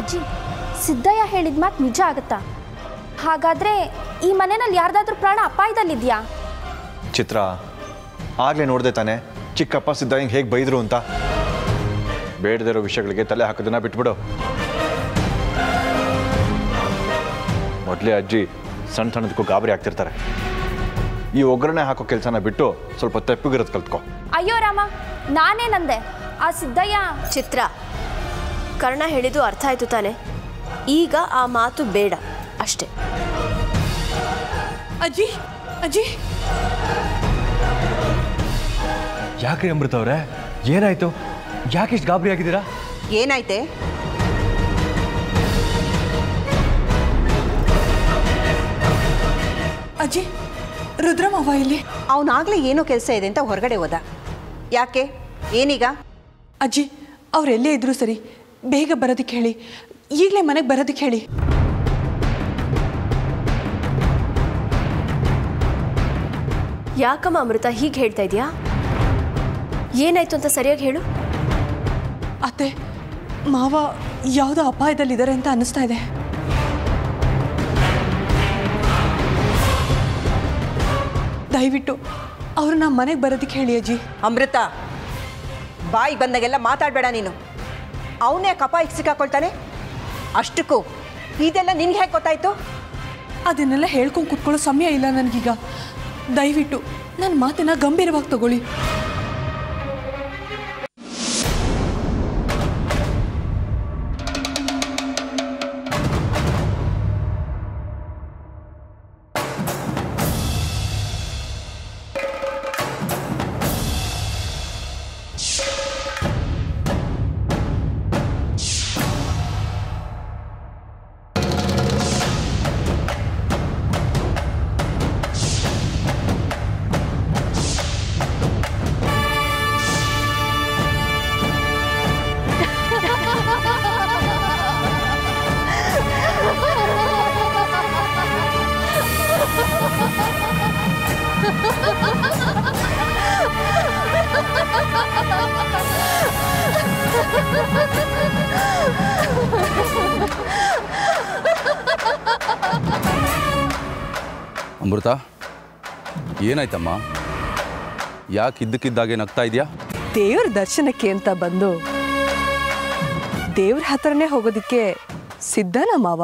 ಅಜ್ಜಿ, ಸಿದ್ದಯ್ಯ ಹೇಳಿದ ಮಾತು ನಿಜ ಆಗುತ್ತಾ? ಹಾಗಾದ್ರೆ ಈ ಮನೆಯಲ್ಲಿ ಯಾರ್ದಾದ್ರೂ ಪ್ರಾಣ ಅಪಾಯದಲ್ಲಿದೆಯಾ? ಚಿತ್ರ, ಆಗಲೇ ನೋಡಿದೆ ತಾನೆ ಚಿಕ್ಕಪ್ಪ ಸಿದ್ದಯ್ಯಂಗೆ ಹೇಗೆ ಬೈದರು ಅಂತ. ಬೇಡದಿರೋ ವಿಷಯಗಳಿಗೆ ತಲೆ ಹಾಕೋದನ್ನ ಬಿಟ್ಬಿಡು. ಮೊದಲೇ ಅಜ್ಜಿ ಸಣ್ಣ ಸಣ್ಣದಕ್ಕೂ ಗಾಬರಿ ಆಗ್ತಿರ್ತಾರೆ. ಈ ಒಗ್ಗರಣೆ ಹಾಕೋ ಕೆಲಸನ ಬಿಟ್ಟು ಸ್ವಲ್ಪ ತೆಪ್ಪಗಿರೋದು ಕಲ್ತ್ಕೊ. ಅಯ್ಯೋ ರಾಮ, ನಾನೇನಂದೆ? ಆ ಸಿದ್ದಯ್ಯ... ಚಿತ್ರ, ಕರ್ಣ ಹೇಳಿದ್ದು ಅರ್ಥ ಆಯ್ತು ತಾನೆ? ಈಗ ಆ ಮಾತು ಬೇಡ ಅಷ್ಟೇ. ಅಜ್ಜಿ ಅಜ್ಜಿ, ಯಾಕ್ರಿ ಅಮೃತ ಅವರೇ, ಏನಾಯ್ತು? ಯಾಕಿಷ್ಟು ಗಾಬರಿ ಆಗಿದ್ದೀರಾ? ಏನಾಯ್ತೆ? ಅಜ್ಜಿ, ರುದ್ರಮವ್ವ ಇಲ್ಲಿ. ಅವನಾಗ್ಲೇ ಏನೋ ಕೆಲಸ ಇದೆ ಅಂತ ಹೊರಗಡೆ ಹೋದ. ಯಾಕೆ, ಏನೀಗ? ಅಜ್ಜಿ, ಅವರೆಲ್ಲೇ ಇದ್ರು ಸರಿ, ಬೇಗ ಬರೋದಕ್ಕೆ ಹೇಳಿ, ಈಗಲೇ ಮನೆಗೆ ಬರೋದಕ್ಕೆ ಹೇಳಿ. ಯಾಕಮ್ಮ ಅಮೃತ ಹೀಗೆ ಹೇಳ್ತಾ ಇದೆಯಾ? ಏನಾಯ್ತು ಅಂತ ಸರಿಯಾಗಿ ಹೇಳು. ಅತ್ತೆ, ಮಾವ ಯಾವುದೋ ಅಪಾಯದಲ್ಲಿದ್ದಾರೆ ಅಂತ ಅನ್ನಿಸ್ತಾ ಇದೆ. ದಯವಿಟ್ಟು ಅವ್ರನ್ನ ಮನೆಗೆ ಬರೋದಕ್ಕೆ ಹೇಳಿ ಅಜ್ಜಿ. ಅಮೃತ, ಬಾಯಿ ಬಂದಾಗೆಲ್ಲ ಮಾತಾಡಬೇಡ ನೀನು. ಅವನೇ ಕಪಾಯಿಗೆ ಸಿಕ್ಕಾಕೊಳ್ತಾನೆ. ಅಷ್ಟಕ್ಕೂ ಇದೆಲ್ಲ ನಿನ್ಗೆ ಹೇಗೆ ಗೊತ್ತಾಯ್ತು? ಅದನ್ನೆಲ್ಲ ಹೇಳ್ಕೊಂಡು ಕುತ್ಕೊಳ್ಳೋ ಸಮಯ ಇಲ್ಲ ನನಗೀಗ. ದಯವಿಟ್ಟು ನನ್ನ ಮಾತನ್ನ ಗಂಭೀರವಾಗಿ ತಗೊಳ್ಳಿ. ಅಮೃತ, ಏನಾಯ್ತಮ್ಮ? ಯಾಕೆ ಇದ್ದಕ್ಕಿದ್ದಾಗೆ ನಗ್ತಾ ಇದೆಯಾ? ದೇವ್ರ ದರ್ಶನಕ್ಕೆ ಅಂತ ಬಂದು ದೇವ್ರ ಹತ್ರನೇ ಹೋಗೋದಿಕ್ಕೆ ಸಿದ್ಧನಾ ಮಾವ?